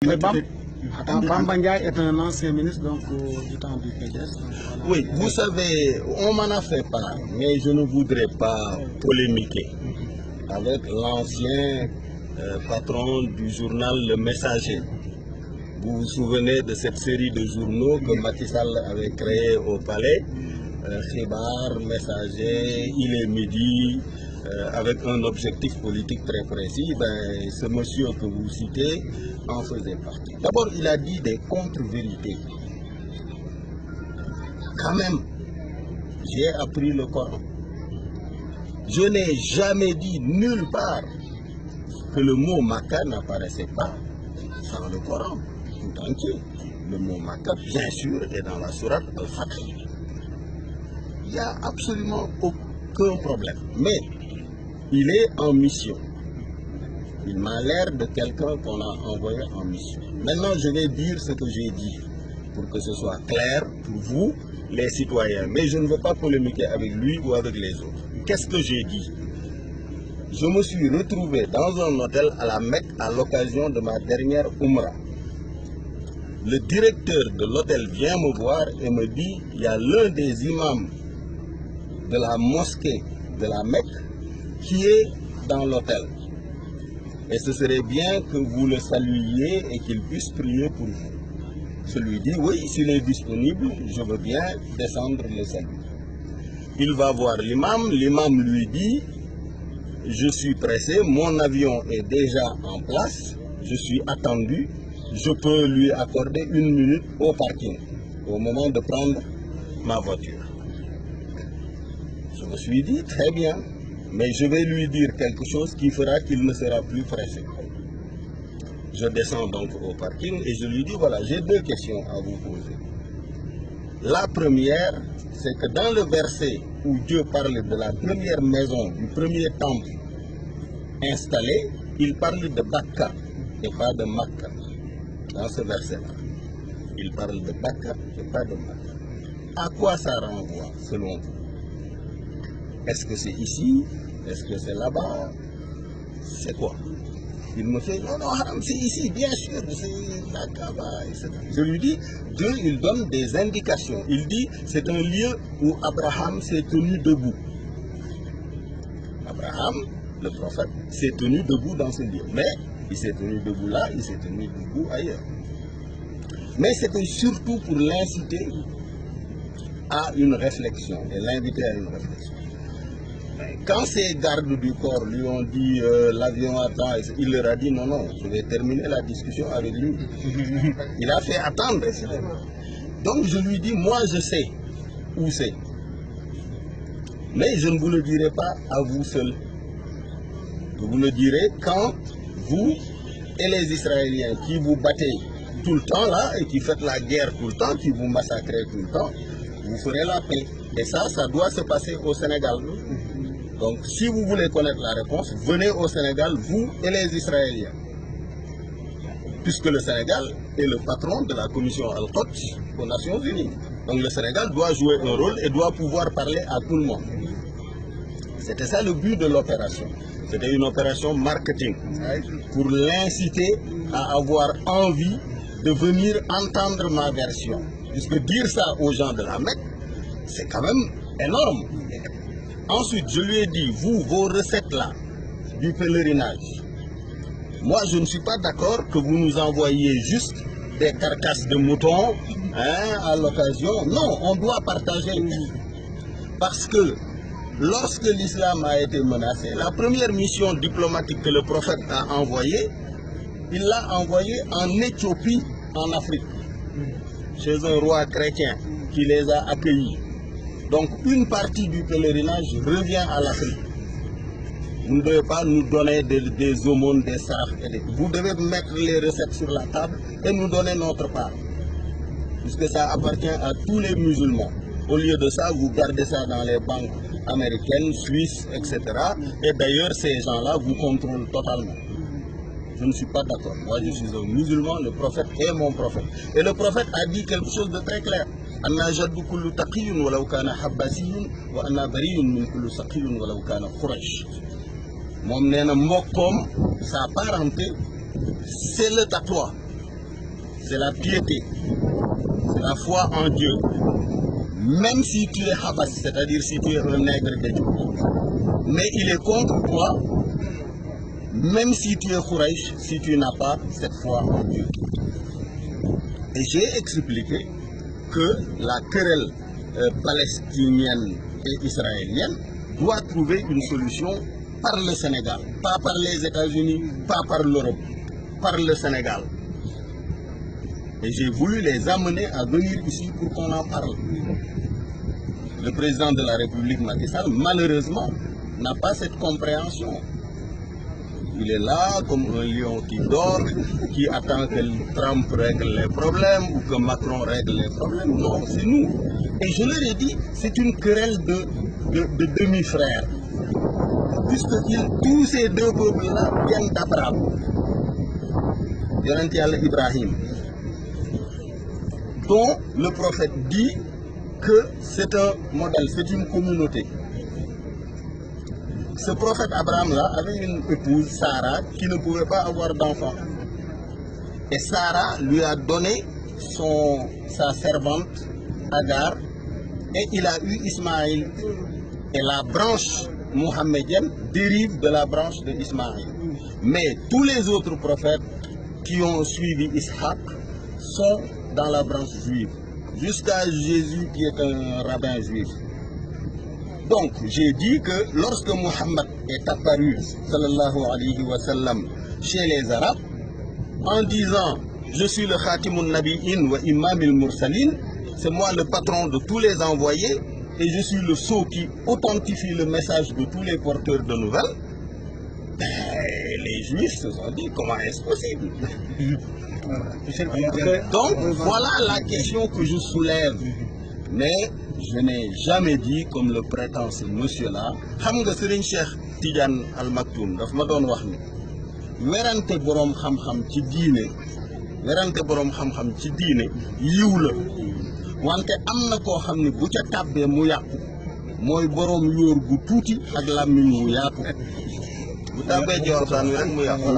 Mais Bamba Ndiaye est un ancien ministre donc, du temps du PDS. Voilà. Oui, vous savez, on m'en a fait part, mais je ne voudrais pas polémiquer avec l'ancien patron du journal Le Messager. Vous vous souvenez de cette série de journaux que Macky Sall avait créé au palais, Khibar, Messager, Il est midi, avec un objectif politique très précis. Ben, ce monsieur que vous citez en faisait partie. D'abord, il a dit des contre-vérités. Quand même, j'ai appris le Coran. Je n'ai jamais dit nulle part que le mot Makkah n'apparaissait pas dans le Coran tout entier. Le mot Makkah, bien sûr, est dans la sourate Al-Fath. Il n'y a absolument aucun problème. Mais il est en mission. Il m'a l'air de quelqu'un qu'on a envoyé en mission. Maintenant, je vais dire ce que j'ai dit pour que ce soit clair pour vous, les citoyens. Mais je ne veux pas polémiquer avec lui ou avec les autres. Qu'est-ce que j'ai dit? Je me suis retrouvé dans un hôtel à la Mecque à l'occasion de ma dernière Umrah. Le directeur de l'hôtel vient me voir et me dit, il y a l'un des imams de la mosquée de la Mecque qui est dans l'hôtel. Et ce serait bien que vous le saluiez et qu'il puisse prier pour vous. Je lui dis, oui, s'il est disponible, je veux bien descendre le salut. Il va voir l'imam, l'imam lui dit, je suis pressé, mon avion est déjà en place, je suis attendu, je peux lui accorder 1 minute au parking, au moment de prendre ma voiture. Je me suis dit, très bien, mais je vais lui dire quelque chose qui fera qu'il ne sera plus pressé. Je descends donc au parking et je lui dis, voilà, j'ai 2 questions à vous poser. La première, c'est que dans le verset où Dieu parle de la première maison, du premier temple installé, il parle de Bakka et pas de Makka. Dans ce verset-là, il parle de Bakka et pas de Makka. À quoi ça renvoie, selon vous? Est-ce que c'est ici? Est-ce que c'est là-bas? C'est quoi? Il me fait, non, non, c'est ici, bien sûr, c'est la Kaaba, etc. Je lui dis, Dieu, il donne des indications. Il dit, c'est un lieu où Abraham s'est tenu debout. Abraham, le prophète, s'est tenu debout dans ce lieu. Mais il s'est tenu debout là, il s'est tenu debout ailleurs. Mais c'était surtout pour l'inciter à une réflexion et l'inviter à une réflexion. Quand ces gardes du corps lui ont dit l'avion attend, il leur a dit non, non, je vais terminer la discussion avec lui. Il a fait attendre. Donc je lui dis, moi je sais où c'est. Mais je ne vous le dirai pas à vous seul. Je vous le dirai quand vous et les Israéliens qui vous battez tout le temps là et qui faites la guerre tout le temps, qui vous massacrez tout le temps, vous ferez la paix. Et ça doit se passer au Sénégal. Donc, si vous voulez connaître la réponse, venez au Sénégal, vous et les Israéliens. Puisque le Sénégal est le patron de la commission Al-Quds aux Nations Unies. Donc, le Sénégal doit jouer un rôle et doit pouvoir parler à tout le monde. C'était ça le but de l'opération. C'était une opération marketing pour l'inciter à avoir envie de venir entendre ma version. Puisque dire ça aux gens de la Mecque, c'est quand même énorme. Ensuite, je lui ai dit, vous, vos recettes-là, du pèlerinage, moi, je ne suis pas d'accord que vous nous envoyiez juste des carcasses de moutons à l'occasion. Non, on doit partager. Parce que lorsque l'islam a été menacé, la première mission diplomatique que le prophète a envoyée, il l'a envoyée en Éthiopie, en Afrique, chez un roi chrétien qui les a accueillis. Donc, une partie du pèlerinage revient à l'Afrique. Vous ne devez pas nous donner des aumônes, des sarafs. Vous devez mettre les recettes sur la table et nous donner notre part. Puisque ça appartient à tous les musulmans. Au lieu de ça, vous gardez ça dans les banques américaines, suisses, etc. Et d'ailleurs, ces gens-là vous contrôlent totalement. Je ne suis pas d'accord. Moi, je suis un musulman, le prophète est mon prophète. Et le prophète a dit quelque chose de très clair. Anna jaddu kullu taqiyyun walau kana habbasiyyun wa anna bariyyun min kulli saqiyyun walau kana quraish. Moom nee na mbokkoom sa parenté c'est le tatouage. c'est la piété, c'est la foi en Dieu. Même si tu es Habas, c'est-à-dire si tu es un nègre d'Éthiopie, mais il est contre toi, même si tu es Khouraïch, si tu n'as pas cette foi en Dieu. Et j'ai expliqué que la querelle palestinienne et israélienne doit trouver une solution par le Sénégal, pas par les États-Unis, pas par l'Europe, par le Sénégal. Et j'ai voulu les amener à venir ici pour qu'on en parle. Le président de la République, Macky Sall, malheureusement, n'a pas cette compréhension. Il est là comme un lion qui dort, qui attend que Trump règle les problèmes ou que Macron règle les problèmes. Non, c'est nous. Et je leur ai dit, c'est une querelle de demi-frères. Puisque tous ces deux peuples-là viennent d'Abraham. Yonent Yàlla Ibrahim, dont le prophète dit que c'est un modèle, c'est une communauté. Ce prophète Abraham-là avait une épouse, Sarah, qui ne pouvait pas avoir d'enfant. Et Sarah lui a donné sa servante, Agar, et il a eu Ismaïl. Et la branche mohammedienne dérive de la branche de Ismaïl. Mais tous les autres prophètes qui ont suivi Ishaq sont dans la branche juive, jusqu'à Jésus qui est un rabbin juif. Donc j'ai dit que lorsque Mohammed est apparu, sallallahu alayhi wa sallam, chez les Arabes, en disant « Je suis le Khatimun Nabi'in wa Imam al-Mursalin », c'est moi le patron de tous les envoyés, et je suis le sceau qui authentifie le message de tous les porteurs de nouvelles. Les Juifs se sont dit, comment est-ce possible? Donc, voilà la question que je soulève. Mais je n'ai jamais dit, comme le prétend ce monsieur-là, xam nga Serigne Cheikh Tidiane Al Maktoum daf ma doon wax ni werante boroom xam-xam ci diine yiw la wante am na koo xam ne bu ca tàbbee mu yàqu mooy boroom yóor gu tuuti ak làmmiñ mu yaatu. Bu tàbbee ci waxtaan wi rek mu yàqu.